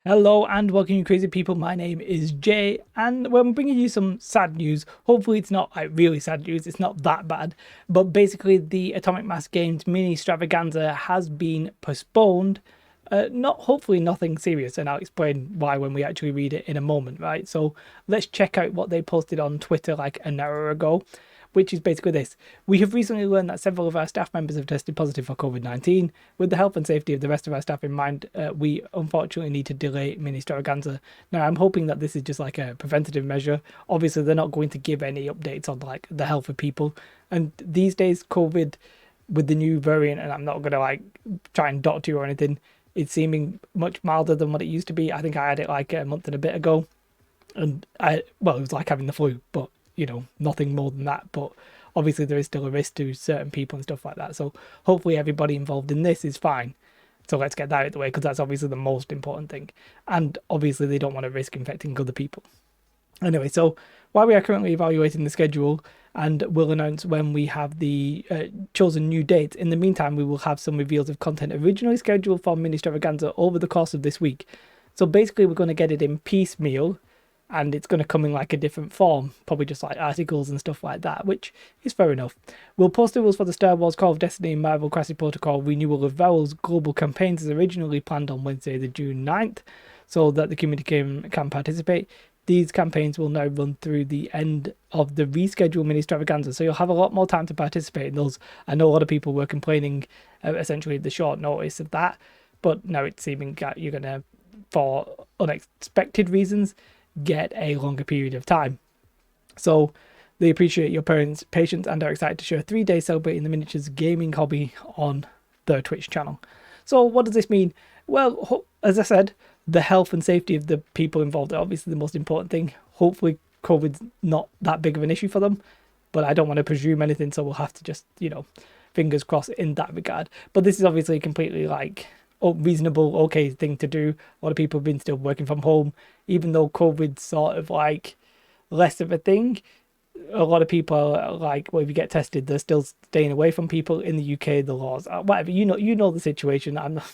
Hello and welcome, you crazy people. My name is Jay, and we're bringing you some sad news. Hopefully it's not like really sad news, it's not that bad, but basically the Atomic Mass Games mini Stravaganza has been postponed. Hopefully nothing serious, and I'll explain why when we actually read it in a moment, right? So let's check out what they posted on Twitter like an hour ago, which is basically this. We have recently learned that several of our staff members have tested positive for COVID-19. With the health and safety of the rest of our staff in mind, we unfortunately need to delay mini Stravaganza. Now, I'm hoping that this is just like a preventative measure. Obviously, they're not going to give any updates on like the health of people. And these days, COVID with the new variant, and I'm not going to like try and doctor you or anything, it's seeming much milder than what it used to be. I think I had it like a month and a bit ago. And it was like having the flu, but nothing more than that. But obviously there is still a risk to certain people and stuff like that. So hopefully everybody involved in this is fine. So let's get that out of the way, because that's obviously the most important thing. And obviously they don't want to risk infecting other people. Anyway, so while we are currently evaluating the schedule and we'll announce when we have the chosen new dates, in the meantime we will have some reveals of content originally scheduled for Mini Stravaganza over the course of this week. So basically we're going to get it in piecemeal, and it's going to come in like a different form, probably just like articles and stuff like that, which is fair enough. We'll post the rules for the Star Wars Call of Destiny and Marvel Crisis Protocol renewal of Varel's global campaigns as originally planned on Wednesday the June 9th, so that the community can participate. These campaigns will now run through the end of the rescheduled mini Stravaganza, so you'll have a lot more time to participate in those. I know a lot of people were complaining essentially the short notice of that, but now it's seeming that you're going to, for unexpected reasons, get a longer period of time. So they appreciate your parents' patience and are excited to share 3 days celebrating the miniatures gaming hobby on their Twitch channel. So what does this mean? Well, as I said, the health and safety of the people involved are obviously the most important thing. Hopefully COVID's not that big of an issue for them, but I don't want to presume anything, so we'll have to just, fingers crossed in that regard. But this is obviously completely like reasonable, okay thing to do. A lot of people have been still working from home, even though COVID's sort of like less of a thing. A lot of people are like, well, if you get tested, they're still staying away from people. In the UK, the laws, whatever, you know the situation. I'm not,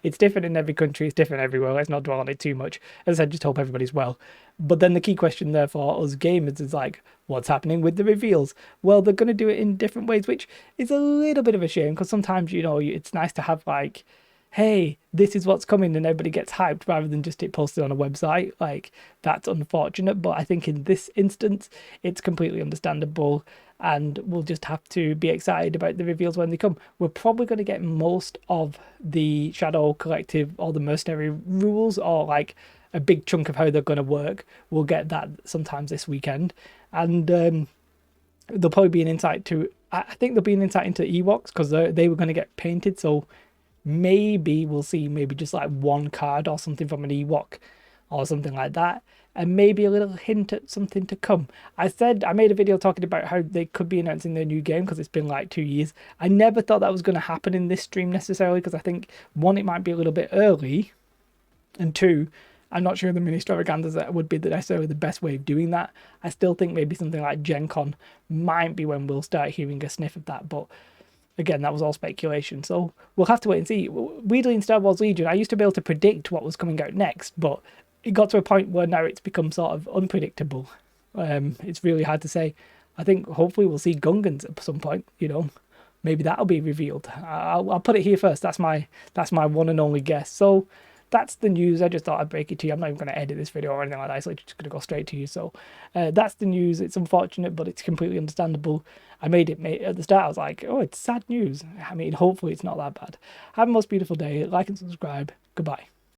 it's different in every country, it's different everywhere. Let's not dwell on it too much. As I said, just hope everybody's well. But then the key question there for us gamers is like, what's happening with the reveals? Well, they're going to do it in different ways, which is a little bit of a shame, because sometimes, it's nice to have like, hey, this is what's coming, and everybody gets hyped rather than just it posted on a website. Like, that's unfortunate, but I think in this instance it's completely understandable, and we'll just have to be excited about the reveals when they come. We're probably going to get most of the Shadow Collective or the Mercenary rules, or like a big chunk of how they're going to work. We'll get that sometimes this weekend, and there'll probably be an insight to, I think there'll be an insight into Ewoks, because they were going to get painted, so maybe we'll see maybe just like one card or something from an Ewok or something like that, and maybe a little hint at something to come. I made a video talking about how they could be announcing their new game, because it's been like 2 years. I never thought that was going to happen in this stream necessarily, because I think, one, it might be a little bit early, and two, I'm not sure the mini Stravaganzas would be necessarily the best way of doing that. I still think maybe something like Gen Con might be when we'll start hearing a sniff of that, but again, that was all speculation, so we'll have to wait and see. Weirdly, in Star Wars Legion, I used to be able to predict what was coming out next, but it got to a point where now it's become sort of unpredictable. It's really hard to say. I think hopefully we'll see Gungans at some point. Maybe that'll be revealed. I'll put it here first. That's my one and only guess. So that's the news. I just thought I'd break it to you. I'm not even going to edit this video or anything like that. It's just going to go straight to you. So that's the news. It's unfortunate, but it's completely understandable. I made it at the start. I was like, oh, it's sad news. I mean, hopefully it's not that bad. Have a most beautiful day. Like and subscribe. Goodbye.